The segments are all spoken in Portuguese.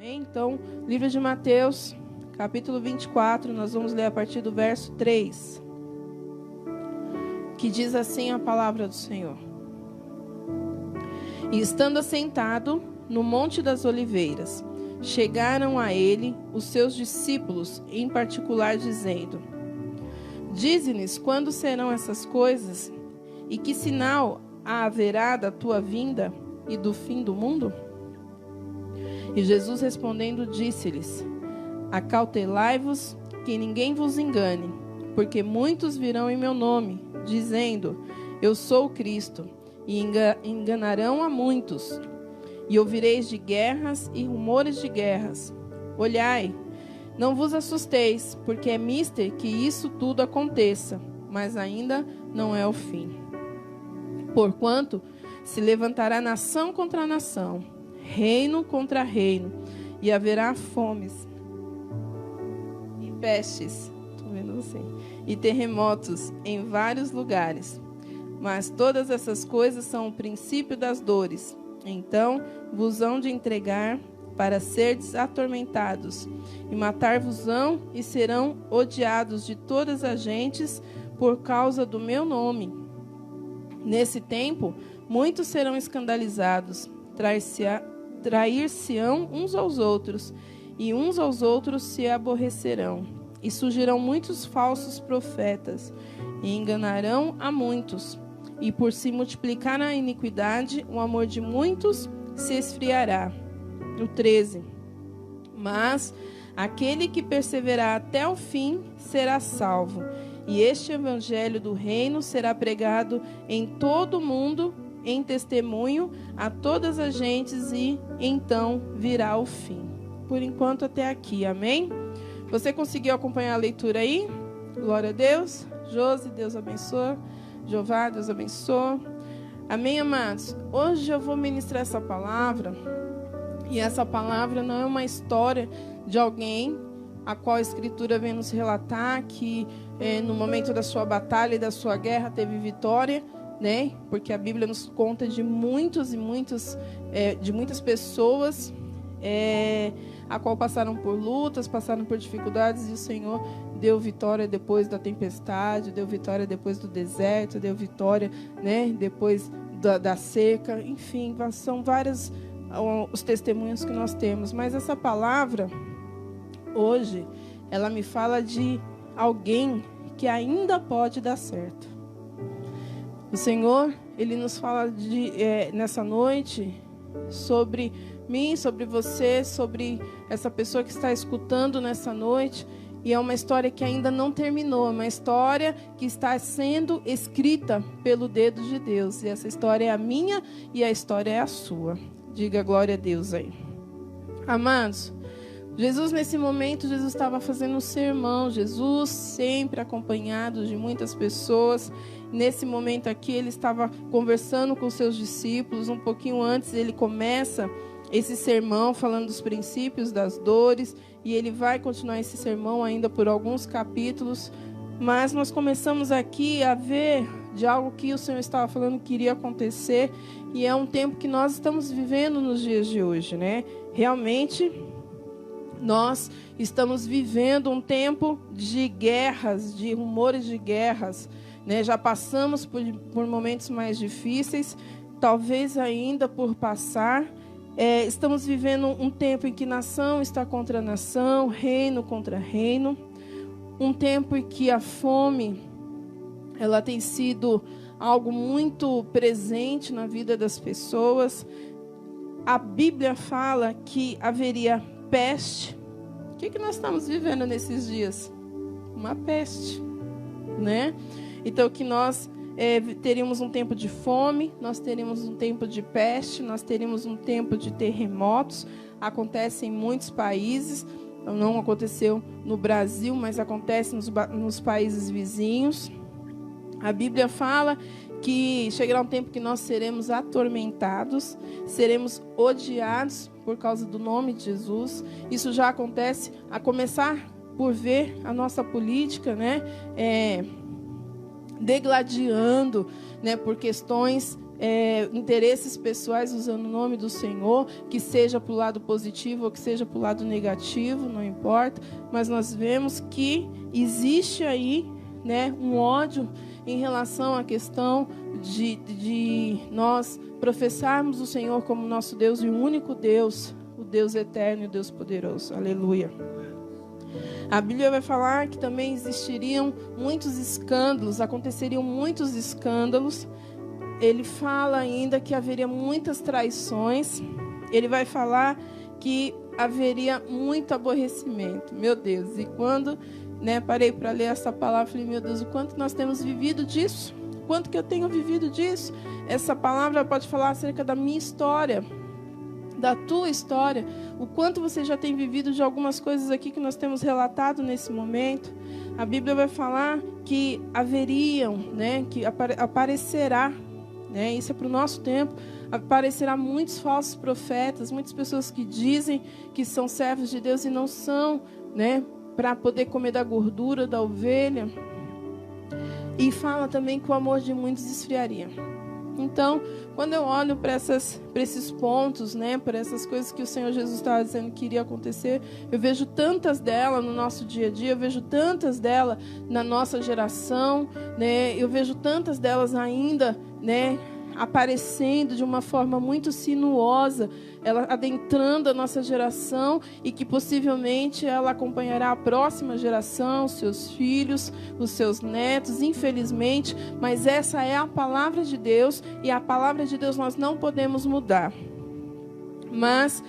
Então, livro de Mateus, capítulo 24, nós vamos ler a partir do verso 3, que diz assim a palavra do Senhor. E estando assentado no Monte das Oliveiras, chegaram a ele os seus discípulos, em particular, dizendo: Dize-nos quando serão essas coisas, e que sinal haverá da tua vinda e do fim do mundo? E Jesus respondendo disse-lhes: Acautelai-vos que ninguém vos engane, porque muitos virão em meu nome, dizendo: Eu sou o Cristo, e enganarão a muitos. E ouvireis de guerras e rumores de guerras. Olhai, não vos assusteis, porque é mister que isso tudo aconteça, mas ainda não é o fim. Porquanto se levantará nação contra nação, reino contra reino, e haverá fomes e pestes, e terremotos em vários lugares. Mas todas essas coisas são o princípio das dores. Então vos hão de entregar para serdes atormentados, e matar-vos-ão, e serão odiados de todas as gentes por causa do meu nome. Nesse tempo, muitos serão escandalizados, trair-se-ão uns aos outros, e uns aos outros se aborrecerão. E surgirão muitos falsos profetas, e enganarão a muitos. E por se multiplicar a iniquidade, o amor de muitos se esfriará. O 13. Mas aquele que perseverar até o fim será salvo. E este evangelho do reino será pregado em todo o mundo, em testemunho a todas as gentes, e então virá o fim. Por enquanto até aqui, amém? Você conseguiu acompanhar a leitura aí? Glória a Deus. Josi, Deus abençoe. Jeová, Deus abençoe. Amém, amados? Hoje eu vou ministrar essa palavra, e essa palavra não é uma história de alguém a qual a Escritura vem nos relatar que no momento da sua batalha e da sua guerra teve vitória, né? Porque a Bíblia nos conta de muitas pessoas a qual passaram por lutas, passaram por dificuldades, e o Senhor deu vitória depois da tempestade, deu vitória depois do deserto, deu vitória, né, depois da seca. Enfim, são vários os testemunhos que nós temos. Mas essa palavra, hoje, ela me fala de alguém que ainda pode dar certo. O Senhor, Ele nos fala nessa noite sobre mim, sobre você, sobre essa pessoa que está escutando nessa noite. E é uma história que ainda não terminou, é uma história que está sendo escrita pelo dedo de Deus. E essa história é a minha e a história é a sua. Diga glória a Deus aí. Amados, Jesus nesse momento, Jesus estava fazendo um sermão. Jesus sempre acompanhado de muitas pessoas. Nesse momento aqui, ele estava conversando com seus discípulos. Um pouquinho antes, ele começa esse sermão falando dos princípios das dores, e ele vai continuar esse sermão ainda por alguns capítulos, mas nós começamos aqui a ver de algo que o Senhor estava falando que iria acontecer, e é um tempo que nós estamos vivendo nos dias de hoje, né? Realmente, nós estamos vivendo um tempo de guerras, de rumores de guerras, né? Já passamos por momentos mais difíceis, talvez ainda por passar. Estamos vivendo um tempo em que nação está contra nação, reino contra reino. Um tempo em que a fome, ela tem sido algo muito presente na vida das pessoas. A Bíblia fala que haveria peste. O que nós estamos vivendo nesses dias? Uma peste, né? Então, que nós teríamos um tempo de fome, nós teríamos um tempo de peste, nós teríamos um tempo de terremotos. Acontece em muitos países, não aconteceu no Brasil, mas acontece nos países vizinhos. A Bíblia fala que chegará um tempo que nós seremos atormentados, seremos odiados por causa do nome de Jesus. Isso já acontece, a começar por ver a nossa política, né, degladiando, né, por questões interesses pessoais usando o nome do Senhor, que seja para o lado positivo ou que seja para o lado negativo, não importa, mas nós vemos que existe aí, né, um ódio em relação à questão de nós professarmos o Senhor como nosso Deus e o único Deus, o Deus eterno e o Deus poderoso. Aleluia. A Bíblia vai falar que também existiriam muitos escândalos, aconteceriam muitos escândalos. Ele fala ainda que haveria muitas traições. Ele vai falar que haveria muito aborrecimento. Meu Deus, e quando, né, parei para ler essa palavra, falei, meu Deus, o quanto nós temos vivido disso? O quanto que eu tenho vivido disso? Essa palavra pode falar acerca da minha história, da tua história, o quanto você já tem vivido de algumas coisas aqui que nós temos relatado nesse momento. A Bíblia vai falar que haveriam, né, que aparecerá, né, isso é para o nosso tempo, aparecerá muitos falsos profetas, muitas pessoas que dizem que são servos de Deus e não são, né, para poder comer da gordura da ovelha. E fala também que o amor de muitos esfriaria. Então, quando eu olho para esses pontos, né, para essas coisas que o Senhor Jesus estava dizendo que iria acontecer, eu vejo tantas delas no nosso dia a dia, eu vejo tantas delas na nossa geração, né, eu vejo tantas delas ainda, né, aparecendo de uma forma muito sinuosa, ela adentrando a nossa geração e que possivelmente ela acompanhará a próxima geração, os seus filhos, os seus netos, infelizmente, mas essa é a palavra de Deus e a palavra de Deus nós não podemos mudar. Mas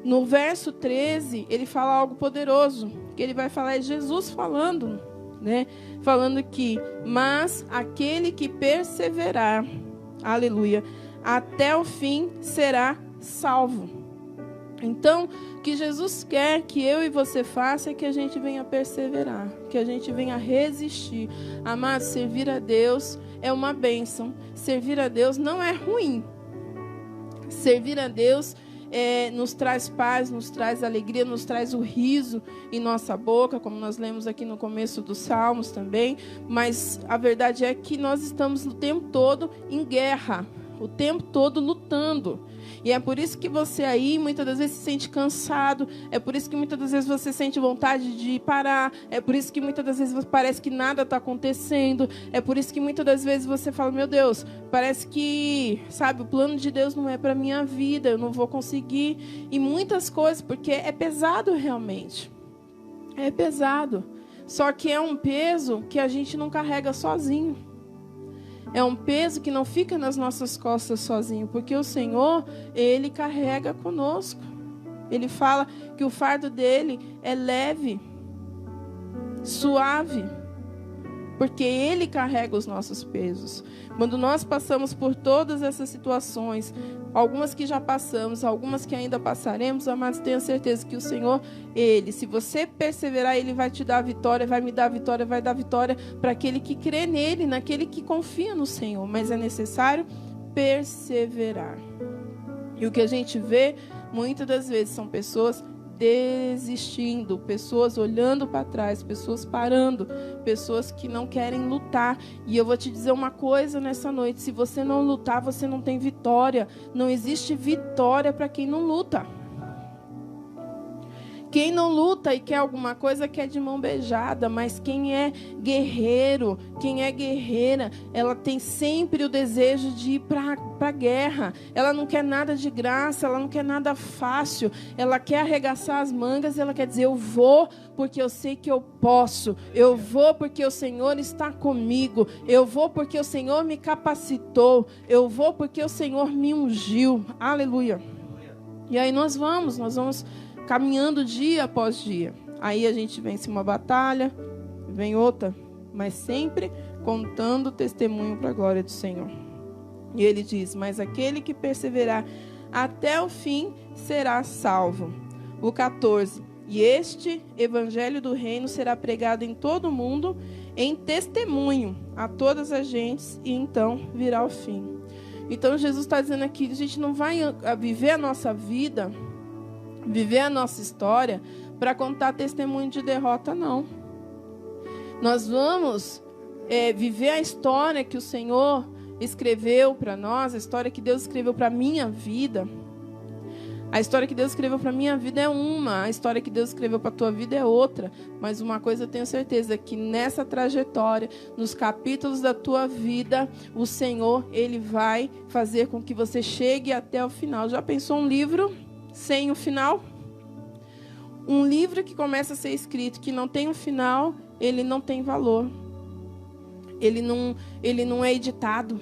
no verso 13, ele fala algo poderoso, que ele vai falar, é Jesus falando, né? Falando que, mas aquele que perseverar, aleluia, até o fim será salvo. Então, o que Jesus quer que eu e você faça é que a gente venha perseverar, que a gente venha resistir. Amados, servir a Deus é uma bênção. Servir a Deus não é ruim. Servir a Deus nos traz paz, nos traz alegria, nos traz o riso em nossa boca, como nós lemos aqui no começo dos Salmos também. Mas a verdade é que nós estamos o tempo todo em guerra, o tempo todo lutando. E é por isso que você aí muitas das vezes se sente cansado, é por isso que muitas das vezes você sente vontade de parar, é por isso que muitas das vezes parece que nada está acontecendo, é por isso que muitas das vezes você fala, meu Deus, parece que, sabe, o plano de Deus não é para a minha vida, eu não vou conseguir, e muitas coisas, porque é pesado realmente, é pesado, só que é um peso que a gente não carrega sozinho. É um peso que não fica nas nossas costas sozinho, porque o Senhor, Ele carrega conosco. Ele fala que o fardo dele é leve, suave, porque Ele carrega os nossos pesos. Quando nós passamos por todas essas situações, algumas que já passamos, algumas que ainda passaremos, amados, tenha certeza que o Senhor, Ele, se você perseverar, Ele vai te dar a vitória, vai me dar a vitória, vai dar a vitória para aquele que crê nele, naquele que confia no Senhor. Mas é necessário perseverar. E o que a gente vê, muitas das vezes, são pessoas desistindo, pessoas olhando para trás, pessoas parando, pessoas que não querem lutar. E eu vou te dizer uma coisa nessa noite, se você não lutar, você não tem vitória. Não existe vitória para quem não luta. Quem não luta e quer alguma coisa quer de mão beijada, mas quem é guerreiro, quem é guerreira, ela tem sempre o desejo de ir para a guerra. Ela não quer nada de graça, ela não quer nada fácil. Ela quer arregaçar as mangas e ela quer dizer, eu vou porque eu sei que eu posso. Eu vou porque o Senhor está comigo. Eu vou porque o Senhor me capacitou. Eu vou porque o Senhor me ungiu. Aleluia. E aí nós vamos caminhando dia após dia. Aí a gente vence uma batalha, vem outra, mas sempre contando testemunho para a glória do Senhor. E ele diz, mas aquele que perseverar até o fim será salvo. O 14, e este evangelho do reino será pregado em todo o mundo, em testemunho a todas as gentes, e então virá o fim. Então Jesus está dizendo aqui, a gente não vai viver a nossa vida, viver a nossa história para contar testemunho de derrota, não. Nós vamos viver a história que o Senhor escreveu para nós, a história que Deus escreveu para a minha vida, a história que Deus escreveu para a minha vida é uma, a história que Deus escreveu para a tua vida é outra. Mas uma coisa eu tenho certeza, que nessa trajetória, nos capítulos da tua vida, o Senhor, Ele vai fazer com que você chegue até o final. Já pensou um livro sem o final? Um livro que começa a ser escrito, que não tem um final, ele não tem valor. Ele não é editado.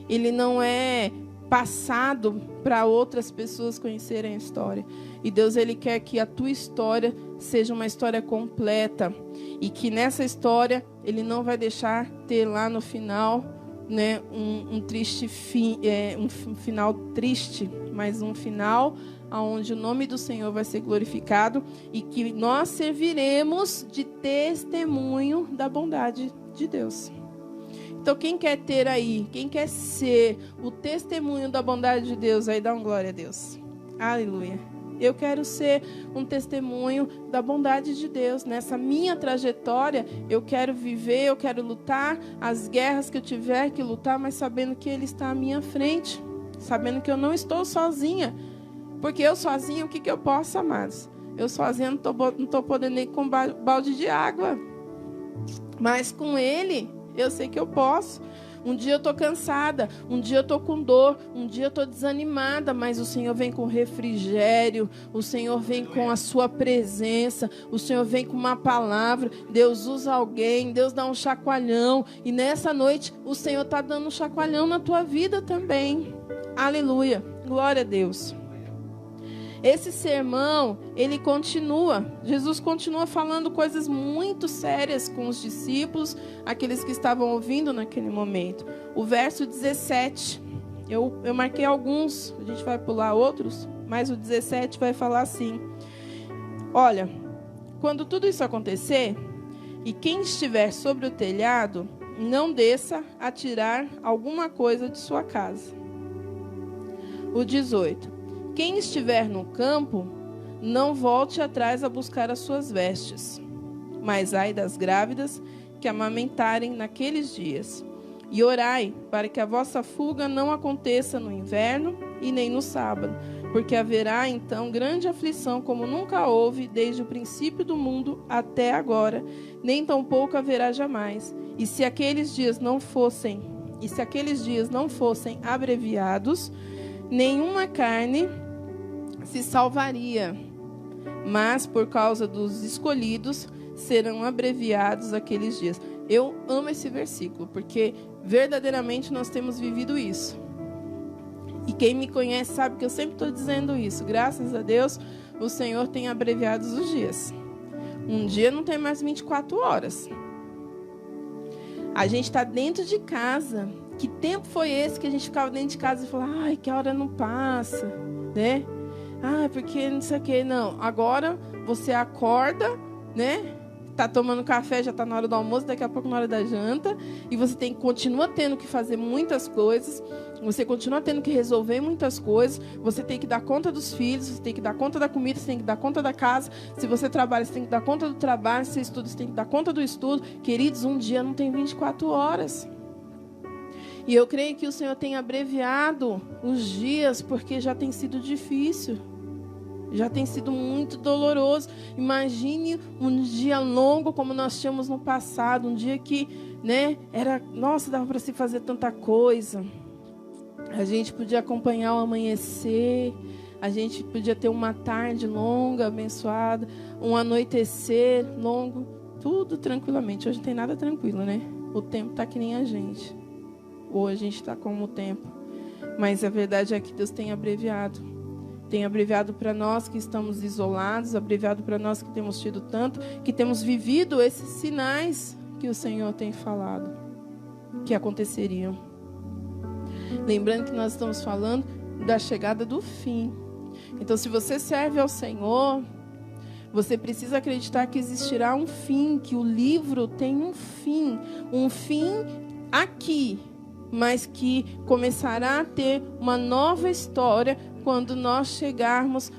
Ele não é passado para outras pessoas conhecerem a história. E Deus, Ele quer que a tua história seja uma história completa. E que nessa história, Ele não vai deixar ter lá no final, né, um triste fim, um final triste, mas um final onde o nome do Senhor vai ser glorificado e que nós serviremos de testemunho da bondade de Deus. Então, quem quer ter aí, quem quer ser o testemunho da bondade de Deus, aí dá um glória a Deus. Aleluia. Eu quero ser um testemunho da bondade de Deus. Nessa minha trajetória, eu quero viver, eu quero lutar as guerras que eu tiver que lutar, mas sabendo que Ele está à minha frente. Sabendo que eu não estou sozinha. Porque eu sozinha, o que eu posso, amados? Eu sozinha não estou podendo nem com balde de água. Mas com Ele, eu sei que eu posso. Um dia eu estou cansada, um dia eu estou com dor, um dia eu estou desanimada, mas o Senhor vem com refrigério, o Senhor vem com a sua presença, o Senhor vem com uma palavra, Deus usa alguém, Deus dá um chacoalhão, e nessa noite o Senhor está dando um chacoalhão na tua vida também. Aleluia, glória a Deus. Esse sermão, ele continua. Jesus continua falando coisas muito sérias com os discípulos, aqueles que estavam ouvindo naquele momento. O verso 17, eu marquei alguns, a gente vai pular outros, mas o 17 vai falar assim: olha, quando tudo isso acontecer, e quem estiver sobre o telhado, não desça a tirar alguma coisa de sua casa. O 18. Quem estiver no campo, não volte atrás a buscar as suas vestes. Mas ai das grávidas que amamentarem naqueles dias. E orai para que a vossa fuga não aconteça no inverno e nem no sábado, porque haverá então grande aflição como nunca houve desde o princípio do mundo até agora, nem tampouco haverá jamais. E se aqueles dias não fossem abreviados, nenhuma carne se salvaria, mas por causa dos escolhidos serão abreviados aqueles dias. Eu amo esse versículo, porque verdadeiramente nós temos vivido isso. E quem me conhece sabe que eu sempre estou dizendo isso. Graças a Deus, o Senhor tem abreviado os dias. Um dia não tem mais 24 horas. A gente está dentro de casa. Que tempo foi esse que a gente ficava dentro de casa e falava, ai, que a hora não passa, né? Ah, porque não sei o que. Não, agora você acorda, né? Tá tomando café, já tá na hora do almoço, daqui a pouco na hora da janta. E você continua tendo que fazer muitas coisas. Você continua tendo que resolver muitas coisas. Você tem que dar conta dos filhos, você tem que dar conta da comida, você tem que dar conta da casa. Se você trabalha, você tem que dar conta do trabalho. Se você estuda, você tem que dar conta do estudo. Queridos, um dia não tem 24 horas. E eu creio que o Senhor tem abreviado os dias, porque já tem sido difícil. Já tem sido muito doloroso. Imagine um dia longo como nós tínhamos no passado. Um dia que, né, nossa, dava para se fazer tanta coisa. A gente podia acompanhar o amanhecer. A gente podia ter uma tarde longa, abençoada. Um anoitecer longo. Tudo tranquilamente. Hoje não tem nada tranquilo, né? O tempo está que nem a gente. Ou a gente está como o tempo. Mas a verdade é que Deus tem abreviado. Tem abreviado para nós que estamos isolados, abreviado para nós que temos tido tanto, que temos vivido esses sinais que o Senhor tem falado, que aconteceriam. Lembrando que nós estamos falando da chegada do fim. Então, se você serve ao Senhor, você precisa acreditar que existirá um fim, que o livro tem um fim aqui, mas que começará a ter uma nova história quando nós chegarmos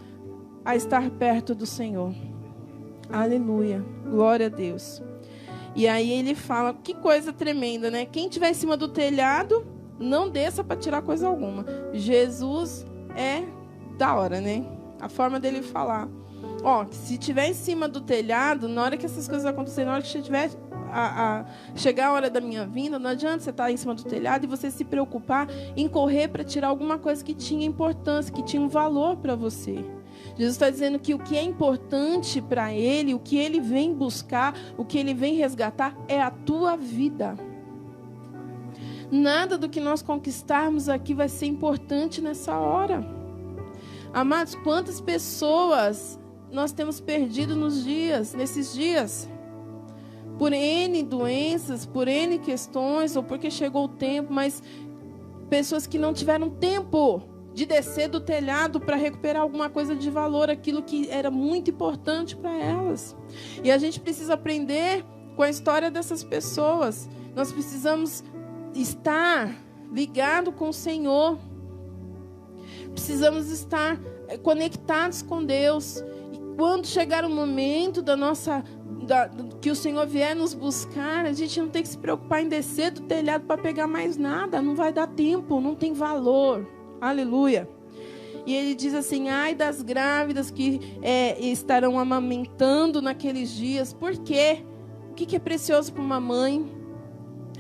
a estar perto do Senhor. Aleluia, glória a Deus. E aí ele fala, que coisa tremenda, né? Quem estiver em cima do telhado, não desça para tirar coisa alguma. Jesus é da hora, né? A forma dele falar. Ó, se tiver em cima do telhado, na hora que essas coisas acontecerem, na hora que tiver chegar a hora da minha vinda, não adianta você estar em cima do telhado e você se preocupar em correr para tirar alguma coisa que tinha importância, que tinha um valor para você. Jesus está dizendo que o que é importante para Ele, o que Ele vem buscar, o que Ele vem resgatar é a tua vida. Nada do que nós conquistarmos aqui vai ser importante nessa hora. Amados, quantas pessoas nós temos perdido nesses dias? Por N doenças, por N questões, ou porque chegou o tempo, mas pessoas que não tiveram tempo de descer do telhado para recuperar alguma coisa de valor, aquilo que era muito importante para elas. E a gente precisa aprender com a história dessas pessoas. Nós precisamos estar ligados com o Senhor. Precisamos estar conectados com Deus. E quando chegar o momento que o Senhor vier nos buscar, a gente não tem que se preocupar em descer do telhado para pegar mais nada. Não vai dar tempo, não tem valor. Aleluia. E ele diz assim: ai das grávidas que estarão amamentando naqueles dias. Por quê? O que é precioso para uma mãe?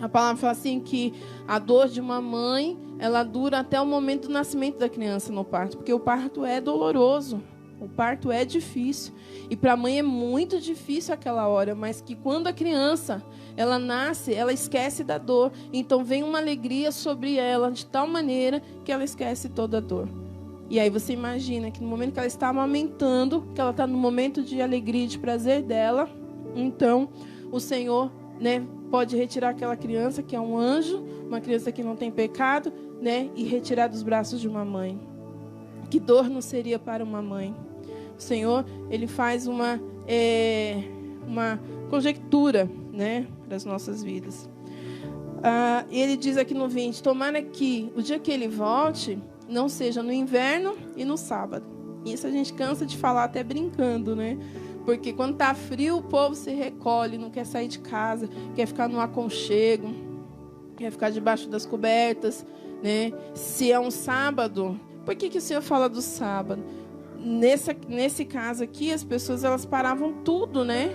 A palavra fala assim que a dor de uma mãe, ela dura até o momento do nascimento da criança no parto. Porque o parto é doloroso. O parto é difícil. E para a mãe é muito difícil aquela hora. Mas que quando a criança, ela nasce, ela esquece da dor. Então vem uma alegria sobre ela de tal maneira que ela esquece toda a dor. E aí você imagina que no momento que ela está amamentando, que ela está no momento de alegria e de prazer dela, então o Senhor, né, pode retirar aquela criança que é um anjo, uma criança que não tem pecado, né, e retirar dos braços de uma mãe. Que dor não seria para uma mãe? O Senhor, Ele faz uma conjectura, né, para as nossas vidas. Ele diz aqui no 20, tomara que o dia que Ele volte, não seja no inverno e no sábado. Isso a gente cansa de falar até brincando, né? Porque quando está frio, o povo se recolhe, não quer sair de casa, quer ficar no aconchego, quer ficar debaixo das cobertas, né? Se é um sábado, por que o Senhor fala do sábado? Nesse caso aqui, as pessoas elas paravam tudo, né?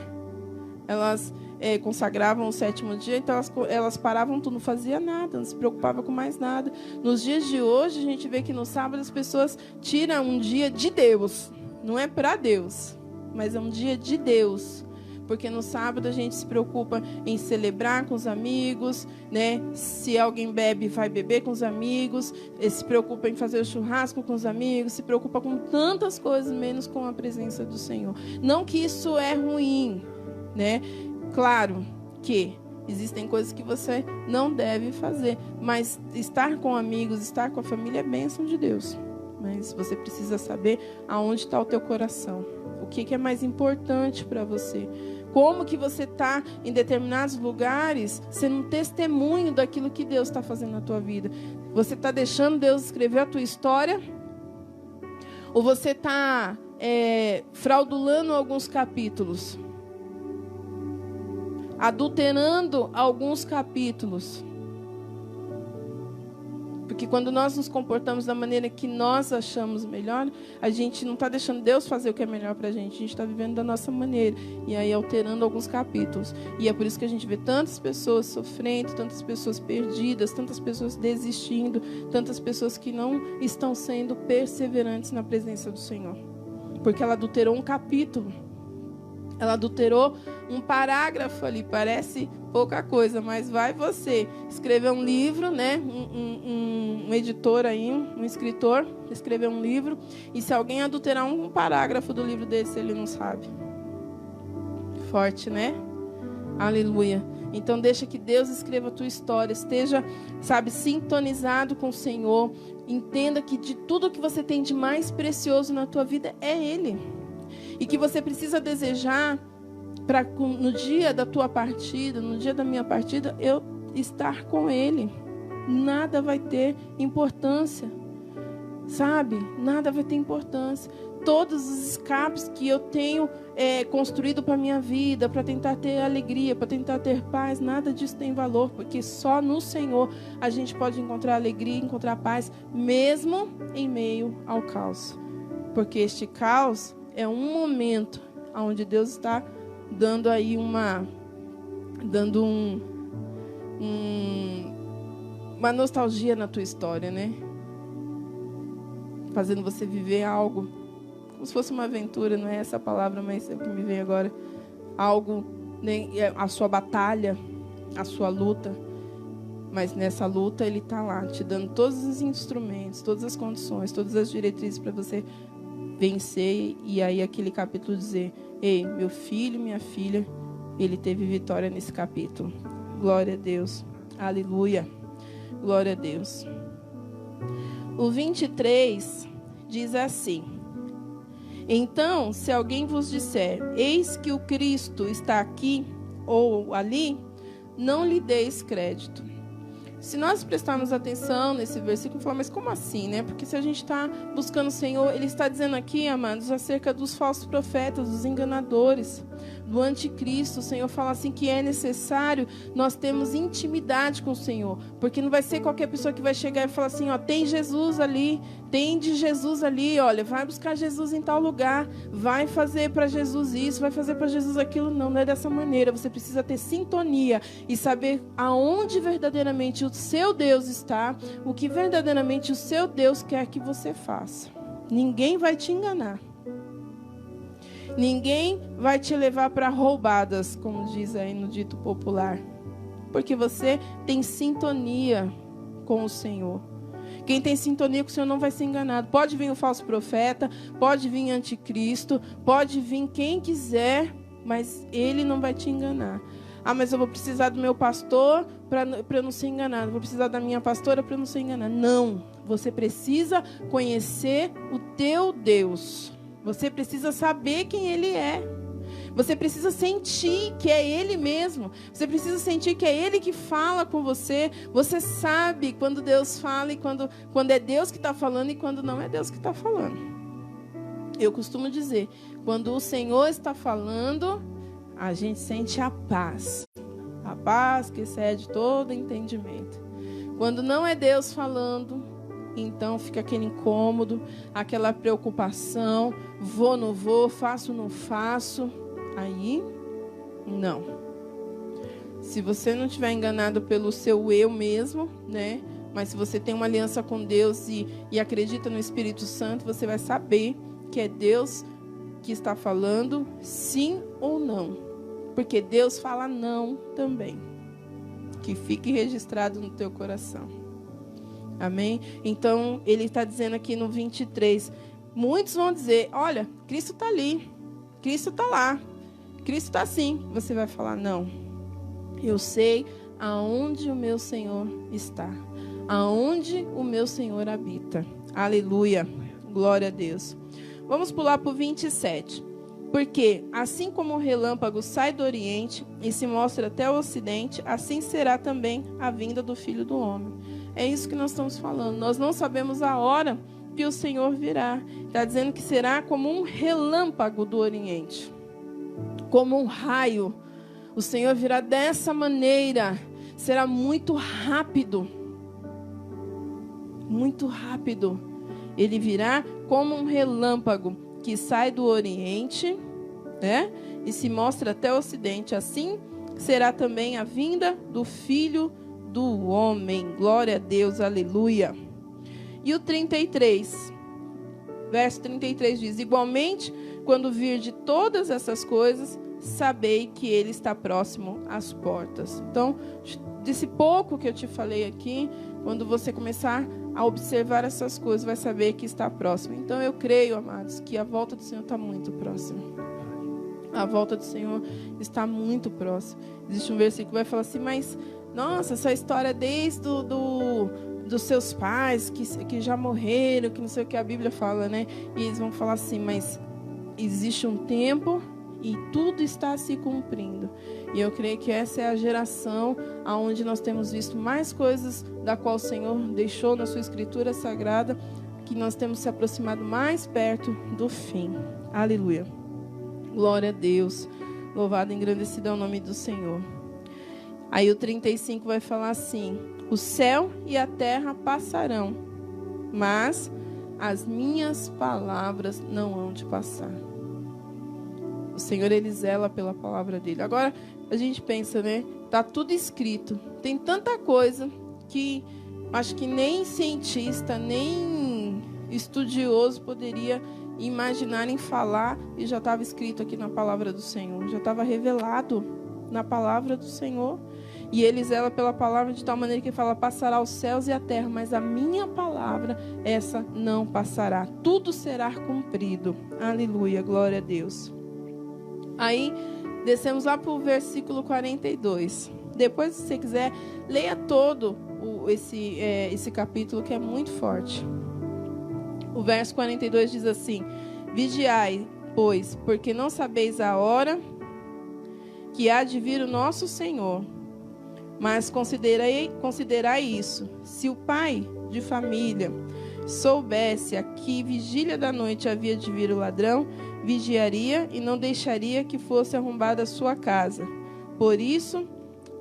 Elas consagravam o 7º dia, então elas paravam tudo, não fazia nada, não se preocupava com mais nada. Nos dias de hoje, a gente vê que no sábado as pessoas tiram um dia de Deus. Não é para Deus, mas é um dia de Deus. Porque no sábado a gente se preocupa em celebrar com os amigos, né? Se alguém bebe, vai beber com os amigos. Se preocupa em fazer o churrasco com os amigos. Se preocupa com tantas coisas, menos com a presença do Senhor. Não que isso é ruim, né? Claro que existem coisas que você não deve fazer. Mas estar com amigos, estar com a família é bênção de Deus. Mas você precisa saber aonde está o teu coração. O que é mais importante para você? Como que você está em determinados lugares sendo um testemunho daquilo que Deus está fazendo na tua vida? Você está deixando Deus escrever a tua história? Ou você está fraudulando alguns capítulos? Adulterando alguns capítulos? Porque quando nós nos comportamos da maneira que nós achamos melhor, a gente não está deixando Deus fazer o que é melhor para a gente está vivendo da nossa maneira. E aí alterando alguns capítulos. E é por isso que a gente vê tantas pessoas sofrendo, tantas pessoas perdidas, tantas pessoas desistindo, tantas pessoas que não estão sendo perseverantes na presença do Senhor. Porque ela adulterou um capítulo. Ela adulterou um parágrafo ali, parece pouca coisa, mas vai você escrever um livro, né? Um editor aí, um escritor, escrever um livro, e se alguém adulterar um parágrafo do livro desse, ele não sabe. Forte, né? Aleluia. Então deixa que Deus escreva a tua história, esteja, sabe, sintonizado com o Senhor, entenda que de tudo que você tem de mais precioso na tua vida é Ele. E que você precisa desejar para no dia da tua partida, no dia da minha partida, eu estar com Ele. Nada vai ter importância, sabe? Nada vai ter importância. todos os escapes que eu tenho construído para a minha vida, para tentar ter alegria, para tentar ter paz, nada disso tem valor, porque só no Senhor a gente pode encontrar alegria, encontrar paz, mesmo em meio ao caos. Porque este caos é um momento onde Deus está dando aí uma nostalgia na tua história, né? Fazendo você viver algo, como se fosse uma aventura, não é essa a palavra, mas é o que me vem agora. Algo, né? A sua batalha, a sua luta. Mas nessa luta Ele está lá, te dando todos os instrumentos, todas as condições, todas as diretrizes para você vencer. E aí aquele capítulo dizer: ei, meu filho, minha filha, ele teve vitória nesse capítulo. Glória a Deus. Aleluia. Glória a Deus. O 23 diz assim: então, se alguém vos disser, eis que o Cristo está aqui ou ali, não lhe deis crédito. Se nós prestarmos atenção nesse versículo, falar, mas como assim, né? Porque se a gente está buscando o Senhor, Ele está dizendo aqui, amados, acerca dos falsos profetas, dos enganadores, do anticristo. O Senhor fala assim que é necessário nós termos intimidade com o Senhor, porque não vai ser qualquer pessoa que vai chegar e falar assim, ó, tem Jesus ali, tem de Jesus ali, olha, vai buscar Jesus em tal lugar, vai fazer para Jesus isso, vai fazer para Jesus aquilo. Não, não é dessa maneira. Você precisa ter sintonia e saber aonde verdadeiramente o seu Deus está, o que verdadeiramente o seu Deus quer que você faça. Ninguém vai te enganar. Ninguém vai te levar para roubadas, como diz aí no dito popular. Porque você tem sintonia com o Senhor. Quem tem sintonia com o Senhor não vai ser enganado. Pode vir o falso profeta, pode vir anticristo, pode vir quem quiser, mas ele não vai te enganar. Ah, mas eu vou precisar do meu pastor para eu não ser enganado. Vou precisar da minha pastora para eu não ser enganado. Não. Você precisa conhecer o teu Deus. Você precisa saber quem Ele é. Você precisa sentir que é Ele mesmo. Você precisa sentir que é Ele que fala com você. Você sabe quando Deus fala e quando é Deus que está falando e quando não é Deus que está falando. Eu costumo dizer, quando o Senhor está falando, a gente sente a paz. A paz que excede todo entendimento. Quando não é Deus falando, então fica aquele incômodo, aquela preocupação. Vou, não vou, faço, não faço. Aí, não. Se você não estiver enganado pelo seu eu mesmo, né? Mas se você tem uma aliança com Deus e acredita no Espírito Santo, você vai saber que é Deus que está falando, sim ou não. Porque Deus fala não também. Que fique registrado no teu coração. Amém? Então, ele está dizendo aqui no 23. Muitos vão dizer, olha, Cristo está ali. Cristo está lá. Cristo está assim. Você vai falar, não. Eu sei aonde o meu Senhor está. Aonde o meu Senhor habita. Aleluia. Glória a Deus. Vamos pular para o 27. Porque, assim como o relâmpago sai do Oriente e se mostra até o Ocidente, assim será também a vinda do Filho do Homem. É isso que nós estamos falando. Nós não sabemos a hora que o Senhor virá. Está dizendo que será como um relâmpago do Oriente. Como um raio. O Senhor virá dessa maneira. Será muito rápido. Muito rápido. Ele virá como um relâmpago que sai do Oriente, né? E se mostra até o Ocidente. Assim será também a vinda do Filho do Homem. Glória a Deus, aleluia. E o 33, verso 33 diz: igualmente, quando vir de todas essas coisas, sabei que Ele está próximo às portas. Então, desse pouco que eu te falei aqui, quando você começar a observar essas coisas, vai saber que está próximo. Então, eu creio, amados, que a volta do Senhor está muito próxima. A volta do Senhor está muito próxima. Existe um versículo que vai falar assim, mas, nossa, essa história desde dos seus pais, que já morreram, que não sei o que a Bíblia fala, né? E eles vão falar assim, mas existe um tempo e tudo está se cumprindo. E eu creio que essa é a geração onde nós temos visto mais coisas da qual o Senhor deixou na sua Escritura Sagrada que nós temos se aproximado mais perto do fim. Aleluia. Glória a Deus. Louvado e engrandecido é o nome do Senhor. Aí o 35 vai falar assim: o céu e a terra passarão, mas as minhas palavras não hão de passar. O Senhor, Ele zela pela palavra dele. Agora, a gente pensa, né? Tá tudo escrito. Tem tanta coisa que acho que nem cientista, nem estudioso poderia imaginar em falar, e já estava escrito aqui na palavra do Senhor. Já estava revelado na palavra do Senhor. E Ele zela pela palavra de tal maneira que Ele fala: passará os céus e a terra, mas a minha palavra, essa não passará. Tudo será cumprido. Aleluia, glória a Deus. Aí, descemos lá para o versículo 42. Depois, se você quiser, leia todo esse capítulo, que é muito forte. O verso 42 diz assim: vigiai, pois, porque não sabeis a hora que há de vir o nosso Senhor. Mas considerai isso: se o pai de família soubesse a que vigília da noite havia de vir o ladrão, vigiaria e não deixaria que fosse arrombada a sua casa. Por isso,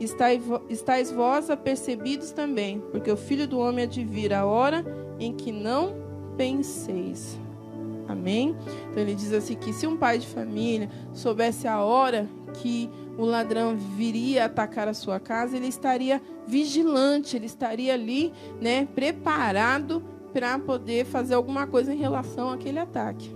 estáis vós apercebidos também, porque o Filho do Homem há de vir a hora em que não penseis. Amém? Então ele diz assim, que se um pai de família soubesse a hora que o ladrão viria atacar a sua casa, ele estaria vigilante, ele estaria ali, né, preparado para poder fazer alguma coisa em relação àquele ataque.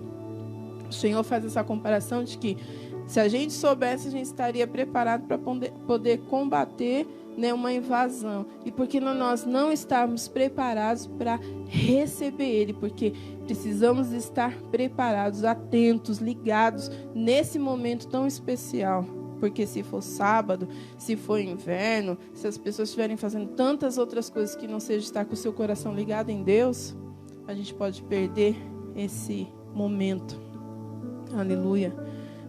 O Senhor faz essa comparação de que se a gente soubesse, a gente estaria preparado para poder combater, né, uma invasão. E porque nós não estamos preparados para receber Ele, porque precisamos estar preparados, atentos, ligados nesse momento tão especial. Porque se for sábado, se for inverno, se as pessoas estiverem fazendo tantas outras coisas que não seja estar com o seu coração ligado em Deus, a gente pode perder esse momento. Aleluia.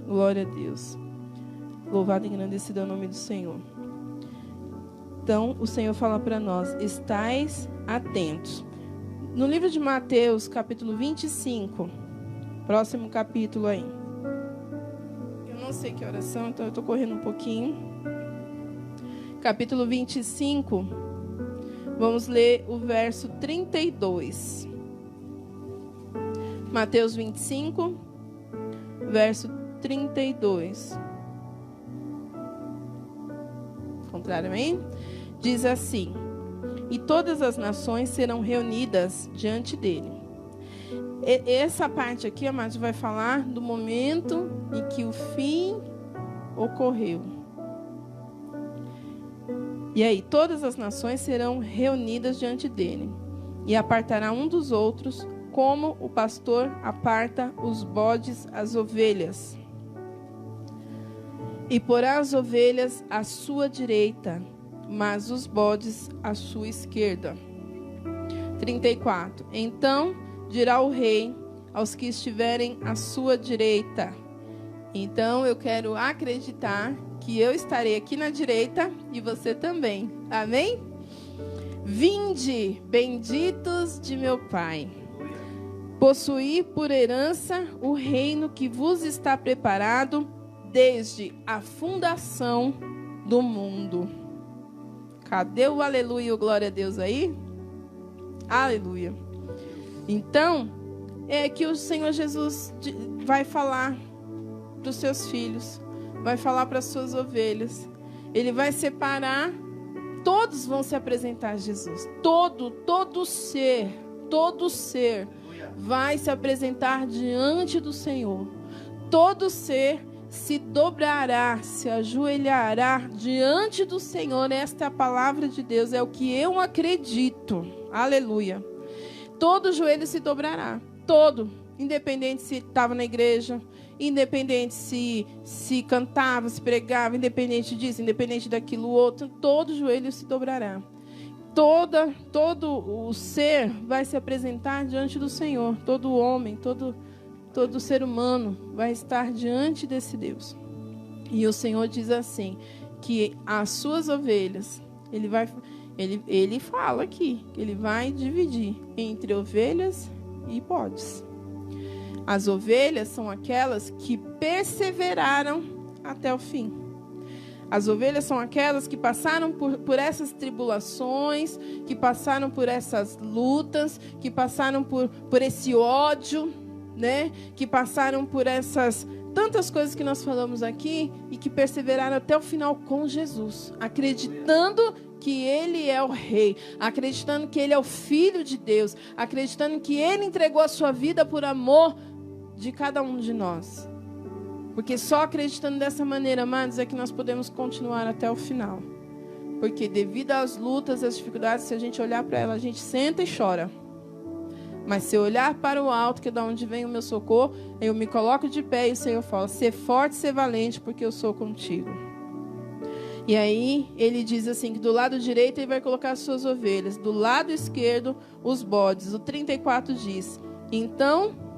Glória a Deus. Louvado e engrandecido é o nome do Senhor. Então, o Senhor fala para nós: estais atentos. No livro de Mateus, capítulo 25, próximo capítulo aí. Eu não sei que oração, então eu estou correndo um pouquinho. Capítulo 25, vamos ler o verso 32. Mateus 25, verso 32. Contrariamente, diz assim: e todas as nações serão reunidas diante dele. Essa parte aqui, amados, vai falar do momento em que o fim ocorreu. E aí, todas as nações serão reunidas diante dele, e apartará um dos outros, como o pastor aparta os bodes às ovelhas. E porá as ovelhas à sua direita, mas os bodes à sua esquerda. 34. Então dirá o rei aos que estiverem à sua direita. Então eu quero acreditar que eu estarei aqui na direita e você também. Amém? Vinde, benditos de meu Pai, possuí por herança o reino que vos está preparado desde a fundação do mundo. Cadê o aleluia e o glória a Deus aí? Aleluia. Então, é que o Senhor Jesus vai falar para os seus filhos, vai falar para as suas ovelhas. Ele vai separar, todos vão se apresentar a Jesus. Todo ser vai se apresentar diante do Senhor. Todo ser se dobrará, se ajoelhará diante do Senhor. Esta é a palavra de Deus, é o que eu acredito. Aleluia. Todo joelho se dobrará, todo, independente se estava na igreja, independente se cantava, se pregava, independente disso, independente daquilo outro, todo joelho se dobrará. Todo o ser vai se apresentar diante do Senhor. Todo homem, todo ser humano vai estar diante desse Deus. E o Senhor diz assim, que as suas ovelhas, ele fala aqui, que ele vai dividir entre ovelhas E podes. As ovelhas são aquelas que perseveraram até o fim. As ovelhas são aquelas que passaram por essas tribulações, que passaram por essas lutas, que passaram por esse ódio, né? Que passaram por essas tantas coisas que nós falamos aqui e que perseveraram até o final com Jesus, acreditando que Ele é o Rei, acreditando que Ele é o Filho de Deus, acreditando que Ele entregou a sua vida por amor de cada um de nós. Porque só acreditando dessa maneira, amados, é que nós podemos continuar até o final. Porque devido às lutas, às dificuldades, se a gente olhar para ela, a gente senta e chora. Mas se eu olhar para o alto, que é de onde vem o meu socorro, eu me coloco de pé e o Senhor fala: ser forte, ser valente, porque eu sou contigo. E aí ele diz assim, que do lado direito ele vai colocar as suas ovelhas, do lado esquerdo os bodes. O 34 diz: então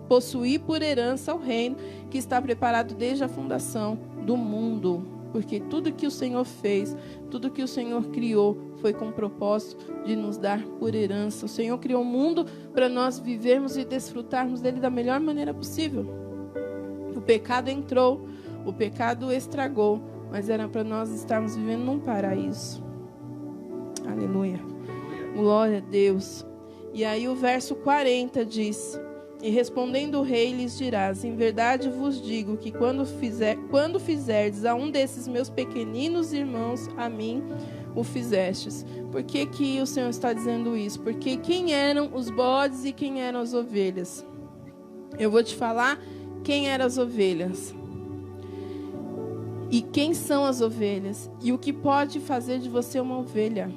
possuí por herança o reino que está preparado desde a fundação do mundo. Porque tudo que o Senhor fez, tudo que o Senhor criou, foi com o propósito de nos dar por herança. O Senhor criou o mundo para nós vivermos e desfrutarmos dele da melhor maneira possível. O pecado entrou, o pecado estragou, mas era para nós estarmos vivendo num paraíso. Aleluia. Glória a Deus. E aí o verso 40 diz: e respondendo o rei lhes dirás: em verdade vos digo que quando fizerdes a um desses meus pequeninos irmãos, a mim o fizestes. Por que que o Senhor está dizendo isso? Porque quem eram os bodes e quem eram as ovelhas? Eu vou te falar quem eram as ovelhas. E quem são as ovelhas? E o que pode fazer de você uma ovelha?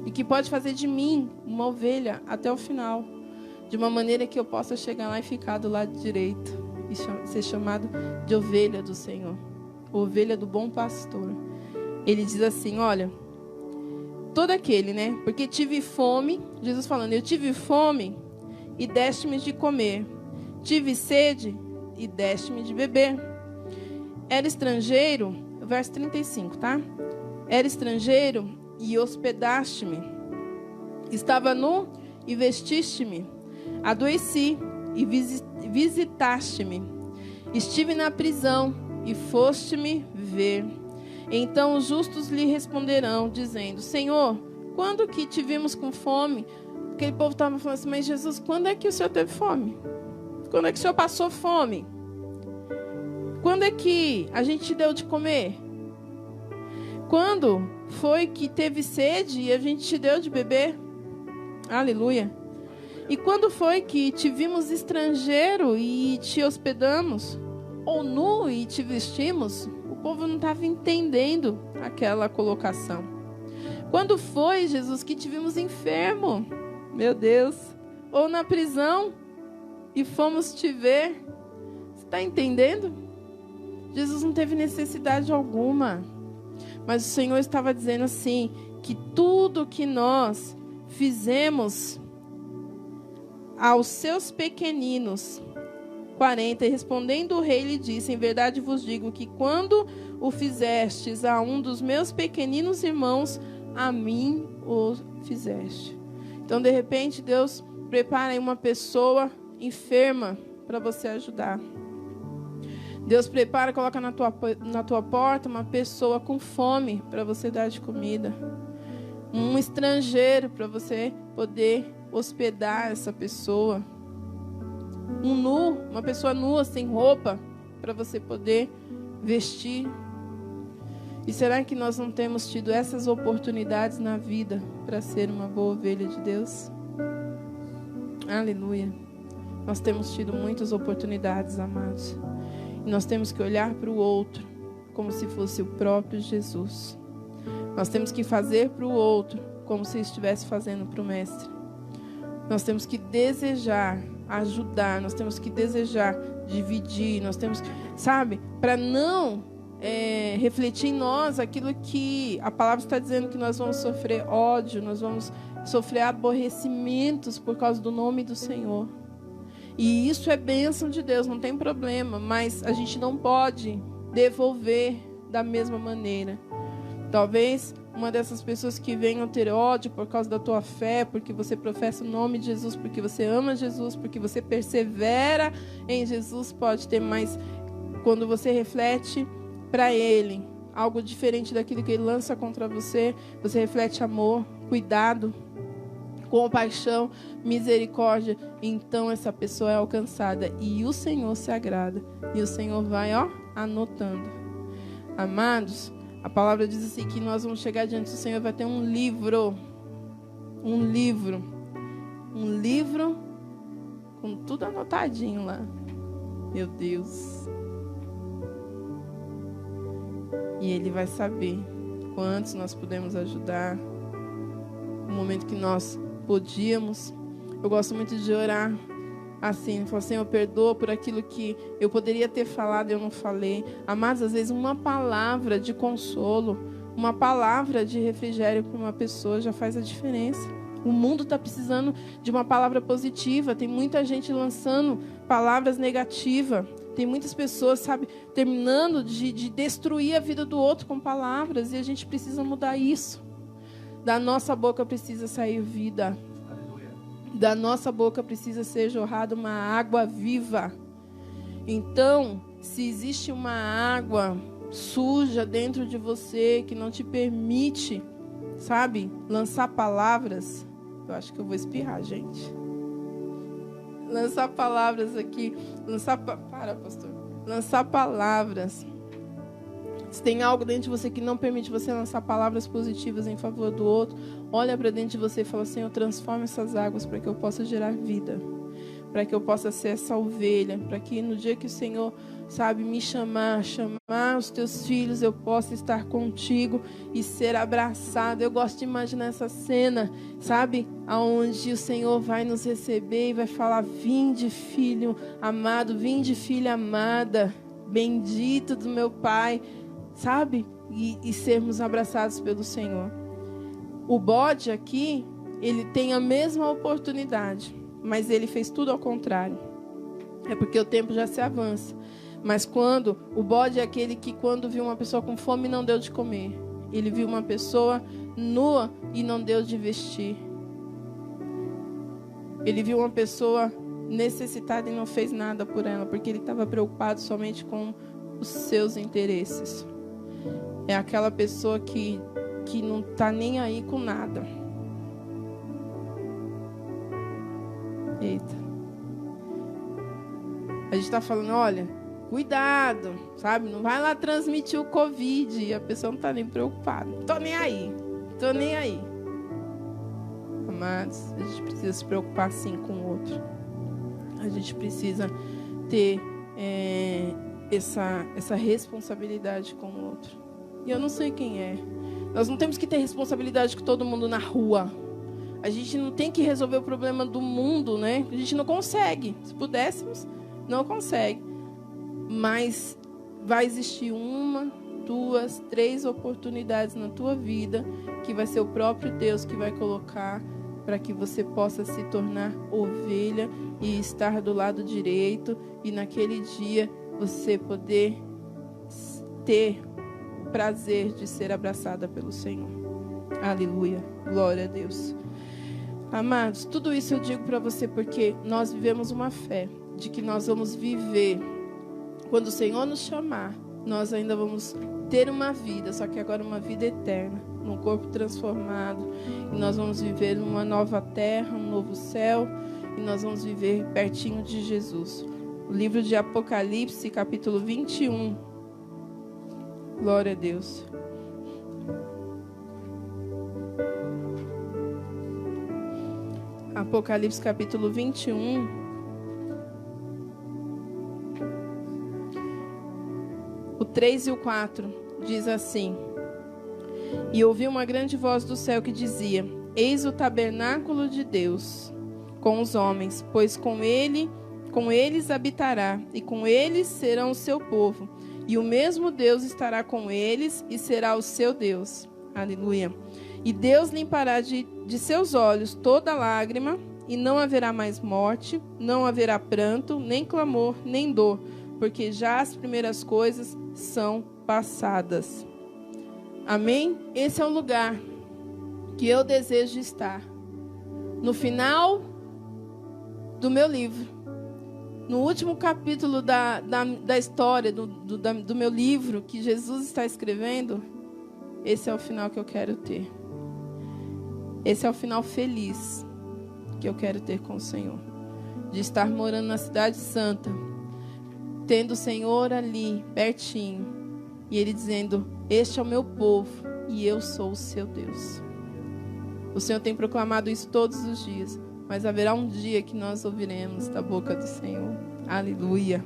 E o que pode fazer de mim uma ovelha até o final? De uma maneira que eu possa chegar lá e ficar do lado direito e ser chamado de ovelha do Senhor, ovelha do bom pastor. Ele diz assim, olha, todo aquele, né? Porque tive fome, Jesus falando, eu tive fome e deste-me de comer, tive sede e deste-me de beber. Era estrangeiro, verso 35, tá? Era estrangeiro e hospedaste-me, estava nu e vestiste-me, adoeci e visitaste-me, estive na prisão e foste-me ver. Então os justos lhe responderão, dizendo, Senhor, quando que te vimos com fome? Aquele povo estava falando assim, mas Jesus, quando é que o Senhor teve fome? Quando é que o Senhor passou fome? Quando é que a gente te deu de comer? Quando foi que teve sede e a gente te deu de beber? Aleluia. E quando foi que te vimos estrangeiro e te hospedamos? Ou nu e te vestimos? O povo não estava entendendo aquela colocação. Quando foi, Jesus, que te vimos enfermo? Meu Deus. Ou na prisão e fomos te ver? Você está entendendo? Jesus não teve necessidade alguma. Mas o Senhor estava dizendo assim, que tudo que nós fizemos aos seus pequeninos, 40, e respondendo o rei lhe disse, em verdade vos digo que quando o fizestes a um dos meus pequeninos irmãos, a mim o fizeste. Então de repente Deus prepara aí uma pessoa enferma para você ajudar. Deus prepara, coloca na tua porta uma pessoa com fome para você dar de comida. Um estrangeiro para você poder hospedar essa pessoa. Um nu, uma pessoa nua, sem roupa, para você poder vestir. E será que nós não temos tido essas oportunidades na vida para ser uma boa ovelha de Deus? Aleluia. Nós temos tido muitas oportunidades, amados. E nós temos que olhar para o outro como se fosse o próprio Jesus. Nós temos que fazer para o outro como se estivesse fazendo para o Mestre. Nós temos que desejar ajudar, nós temos que desejar dividir, nós temos, sabe, para não refletir em nós aquilo que a palavra está dizendo, que nós vamos sofrer ódio, nós vamos sofrer aborrecimentos por causa do nome do Senhor. E isso é bênção de Deus, não tem problema, mas a gente não pode devolver da mesma maneira. Talvez uma dessas pessoas que venham ter ódio por causa da tua fé, porque você professa o nome de Jesus, porque você ama Jesus, porque você persevera em Jesus, pode ter, mas quando você reflete para Ele algo diferente daquilo que Ele lança contra você, você reflete amor, cuidado, compaixão, misericórdia, então essa pessoa é alcançada e o Senhor se agrada, e o Senhor vai, anotando. Amados, a palavra diz assim que nós vamos chegar diante do Senhor, vai ter um livro com tudo anotadinho lá. Meu Deus. E Ele vai saber quantos nós podemos ajudar, o momento que nós podíamos. Eu gosto muito de orar assim, falar, Senhor, perdoa por aquilo que eu poderia ter falado e eu não falei. Amados, às vezes uma palavra de consolo, uma palavra de refrigério para uma pessoa já faz a diferença. O mundo está precisando de uma palavra positiva. Tem muita gente lançando palavras negativas. Tem muitas pessoas, sabe, terminando de destruir a vida do outro com palavras. E a gente precisa mudar isso. Da nossa boca precisa sair vida. Da nossa boca precisa ser jorrada uma água viva. Então, se existe uma água suja dentro de você que não te permite, sabe, lançar palavras, eu acho que eu vou espirrar, gente. Lançar palavras aqui, lançar palavras. Se tem algo dentro de você que não permite você lançar palavras positivas em favor do outro, olha para dentro de você e fala, Senhor, transforma essas águas para que eu possa gerar vida, para que eu possa ser essa ovelha, para que no dia que o Senhor, sabe, me chamar os teus filhos, eu possa estar contigo e ser abraçado. Eu gosto de imaginar essa cena, sabe, aonde o Senhor vai nos receber e vai falar, vinde filho amado, vinde filha amada, bendito do meu Pai, sabe? E sermos abraçados pelo Senhor. O bode aqui, ele tem a mesma oportunidade, mas ele fez tudo ao contrário. É porque o tempo já se avança. Mas quando o bode é aquele que quando viu uma pessoa com fome não deu de comer. Ele viu uma pessoa nua e não deu de vestir. Ele viu uma pessoa necessitada e não fez nada por ela, porque ele estava preocupado somente com os seus interesses. É aquela pessoa que não está nem aí com nada. Eita. A gente está falando, olha, cuidado, sabe? Não vai lá transmitir o Covid e a pessoa não está nem preocupada. Tô nem aí. Amados, a gente precisa se preocupar sim com o outro. A gente precisa ter essa responsabilidade com o outro. E eu não sei quem é. Nós não temos que ter responsabilidade com todo mundo na rua. A gente não tem que resolver o problema do mundo, né? A gente não consegue. Se pudéssemos, não consegue. Mas vai existir 1, 2, 3 oportunidades na tua vida que vai ser o próprio Deus que vai colocar para que você possa se tornar ovelha e estar do lado direito e naquele dia você poder ter o prazer de ser abraçada pelo Senhor. Aleluia, glória a Deus. Amados, tudo isso eu digo para você porque nós vivemos uma fé de que nós vamos viver. Quando o Senhor nos chamar, nós ainda vamos ter uma vida, só que agora uma vida eterna, num corpo transformado. E nós vamos viver numa nova terra, um novo céu, e nós vamos viver pertinho de Jesus. O livro de Apocalipse, capítulo 21. Glória a Deus. Apocalipse, capítulo 21. O 3 e o 4 diz assim: E ouvi uma grande voz do céu que dizia: Eis o tabernáculo de Deus com os homens, pois com eles habitará, e com eles serão o seu povo, e o mesmo Deus estará com eles e será o seu Deus. Aleluia. E Deus limpará de seus olhos toda lágrima, e não haverá mais morte, não haverá pranto, nem clamor, nem dor, porque já as primeiras coisas são passadas. Amém? Esse é o lugar que eu desejo estar. No final do meu livro, no último capítulo da história do meu livro que Jesus está escrevendo, esse é o final que eu quero ter. Esse é o final feliz que eu quero ter com o Senhor. De estar morando na cidade santa, tendo o Senhor ali, pertinho, e Ele dizendo: este é o meu povo e eu sou o seu Deus. O Senhor tem proclamado isso todos os dias, mas haverá um dia que nós ouviremos da boca do Senhor. Aleluia.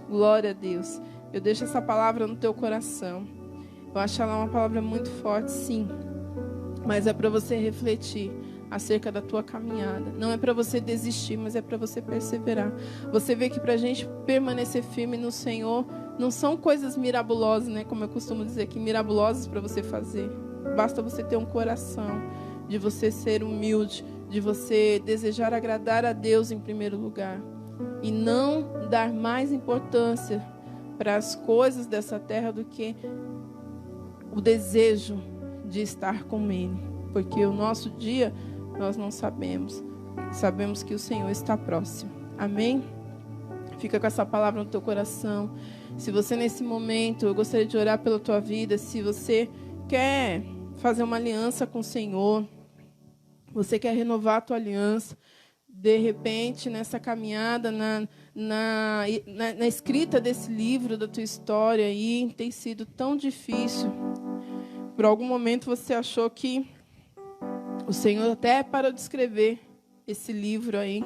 Glória a Deus. Eu deixo essa palavra no teu coração. Eu acho ela uma palavra muito forte, sim. Mas é para você refletir acerca da tua caminhada. Não é para você desistir, mas é para você perseverar. Você vê que para a gente permanecer firme no Senhor, não são coisas mirabolosas, né? Como eu costumo dizer aqui, mirabolosas para você fazer. Basta você ter um coração, de você ser humilde, de você desejar agradar a Deus em primeiro lugar. E não dar mais importância para as coisas dessa terra do que o desejo de estar com Ele. Porque o nosso dia, nós não sabemos. Sabemos que o Senhor está próximo. Amém? Fica com essa palavra no teu coração. Se você nesse momento, eu gostaria de orar pela tua vida. Se você quer fazer uma aliança com o Senhor, você quer renovar a tua aliança, de repente, nessa caminhada, na escrita desse livro, da tua história aí, tem sido tão difícil. Por algum momento você achou que o Senhor até parou de escrever esse livro aí,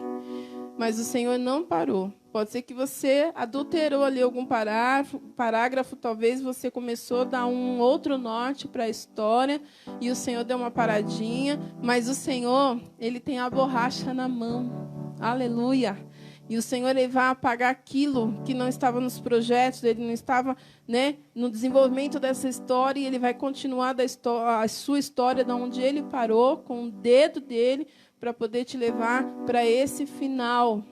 mas o Senhor não parou. Pode ser que você adulterou ali algum parágrafo, talvez você começou a dar um outro norte para a história e o Senhor deu uma paradinha, mas o Senhor, Ele tem a borracha na mão. Aleluia! E o Senhor, Ele vai apagar aquilo que não estava nos projetos, Ele não estava, né, no desenvolvimento dessa história, e Ele vai continuar a sua história de onde Ele parou, com o dedo dEle, para poder te levar para esse final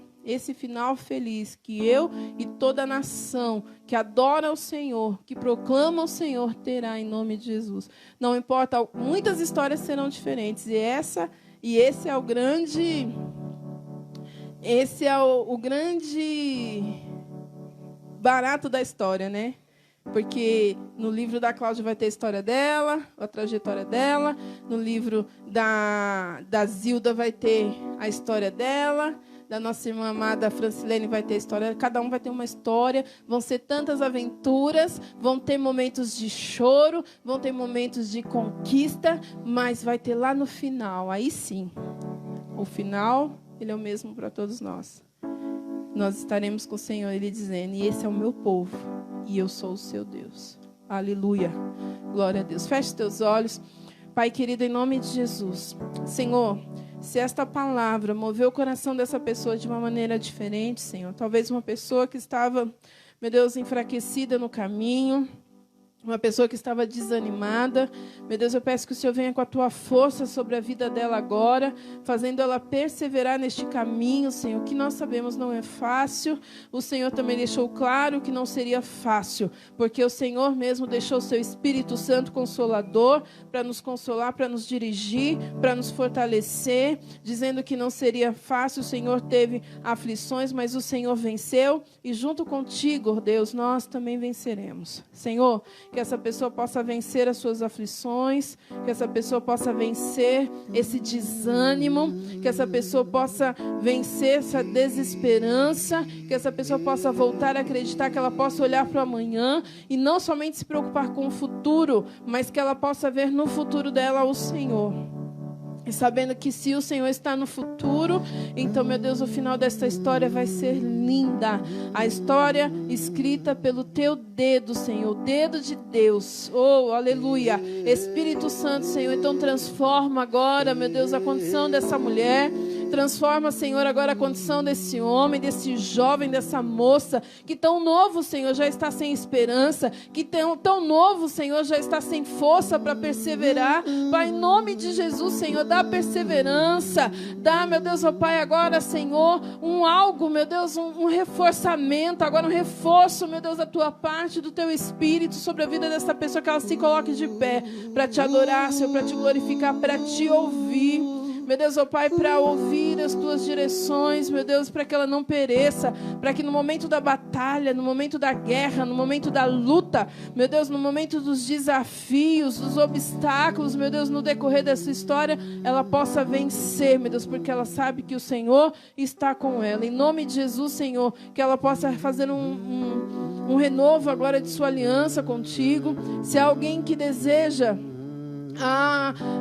feliz, que eu e toda a nação que adora o Senhor, que proclama o Senhor, terá em nome de Jesus. Não importa, muitas histórias serão diferentes, e esse é o grande barato da história, né? Porque no livro da Cláudia vai ter a história dela, a trajetória dela. No livro da Zilda vai ter a história dela. Da nossa irmã amada Francilene vai ter a história. Cada um vai ter uma história. Vão ser tantas aventuras. Vão ter momentos de choro. Vão ter momentos de conquista. Mas vai ter lá no final. Aí sim. O final, ele é o mesmo para todos nós. Nós estaremos com o Senhor, Ele dizendo: e esse é o meu povo. E eu sou o seu Deus. Aleluia. Glória a Deus. Feche teus olhos. Pai querido, em nome de Jesus. Senhor, se esta palavra moveu o coração dessa pessoa de uma maneira diferente, Senhor. Talvez uma pessoa que estava, meu Deus, enfraquecida no caminho. Uma pessoa que estava desanimada. Meu Deus, eu peço que o Senhor venha com a tua força sobre a vida dela agora, fazendo ela perseverar neste caminho, Senhor, que nós sabemos não é fácil. O Senhor também deixou claro que não seria fácil, porque o Senhor mesmo deixou o seu Espírito Santo Consolador para nos consolar, para nos dirigir, para nos fortalecer, dizendo que não seria fácil. O Senhor teve aflições, mas o Senhor venceu, e junto contigo, Deus, nós também venceremos. Senhor, que essa pessoa possa vencer as suas aflições, que essa pessoa possa vencer esse desânimo, que essa pessoa possa vencer essa desesperança, que essa pessoa possa voltar a acreditar, que ela possa olhar para o amanhã e não somente se preocupar com o futuro, mas que ela possa ver no futuro dela o Senhor. E sabendo que se o Senhor está no futuro, então, meu Deus, o final desta história vai ser linda. A história escrita pelo teu dedo, Senhor, o dedo de Deus. Oh, aleluia. Espírito Santo, Senhor, então transforma agora, meu Deus, a condição dessa mulher. Transforma, Senhor, agora a condição desse homem, desse jovem, dessa moça, que tão novo, Senhor, já está sem esperança, que tão novo, Senhor, já está sem força para perseverar. Pai, em nome de Jesus, Senhor, dá perseverança, dá, meu Deus, ó Pai, agora, Senhor, meu Deus, um reforçamento, agora um reforço, meu Deus, da tua parte, do teu Espírito sobre a vida dessa pessoa, que ela se coloque de pé para te adorar, Senhor, para te glorificar, para te ouvir. Meu Deus, ó Pai, para ouvir as tuas direções, meu Deus, para que ela não pereça, para que no momento da batalha, no momento da guerra, no momento da luta, meu Deus, no momento dos desafios, dos obstáculos, meu Deus, no decorrer dessa história, ela possa vencer, meu Deus, porque ela sabe que o Senhor está com ela. Em nome de Jesus, Senhor, que ela possa fazer um renovo agora de sua aliança contigo. Se há alguém que deseja,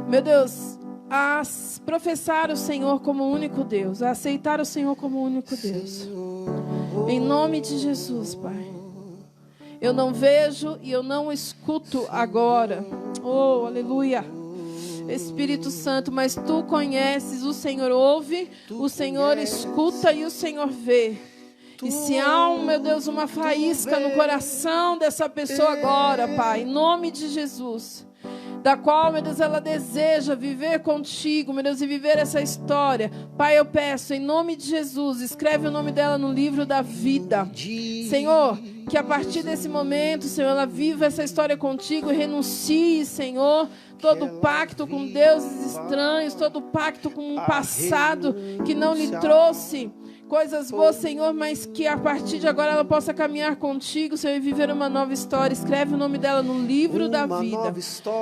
meu Deus, a professar o Senhor como o único Deus, a aceitar o Senhor como o único Deus. Em nome de Jesus, Pai. Eu não vejo e eu não escuto agora. Oh, aleluia. Espírito Santo, mas Tu conheces, o Senhor ouve, o Senhor escuta e o Senhor vê. E se há, meu Deus, uma faísca no coração dessa pessoa agora, Pai, em nome de Jesus, da qual, meu Deus, ela deseja viver contigo, meu Deus, e viver essa história. Pai, eu peço, em nome de Jesus, escreve o nome dela no livro da vida. Senhor, que a partir desse momento, Senhor, ela viva essa história contigo e renuncie, Senhor, todo pacto com deuses estranhos, todo pacto com um passado que não lhe trouxe coisas boas, Senhor, mas que a partir de agora ela possa caminhar contigo, Senhor, e viver uma nova história. Escreve o nome dela no livro da vida.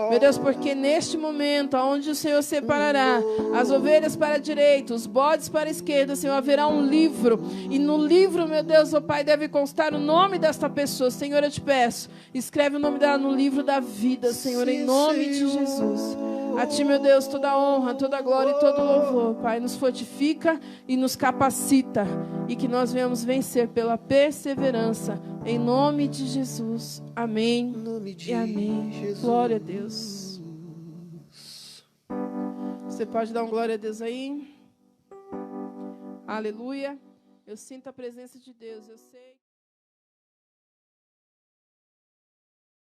Meu Deus, porque neste momento, onde o Senhor separará as ovelhas para a direita, os bodes para a esquerda, Senhor, haverá um livro. E no livro, meu Deus, ó Pai, deve constar o nome desta pessoa. Senhor, eu te peço, escreve o nome dela no livro da vida, Senhor, em nome de Jesus. A Ti, meu Deus, toda a honra, toda a glória e todo o louvor, Pai, nos fortifica e nos capacita, e que nós venhamos vencer pela perseverança, em nome de Jesus. Amém e amém. Glória a Deus. Você pode dar um glória a Deus aí? Aleluia. Eu sinto a presença de Deus, eu sei.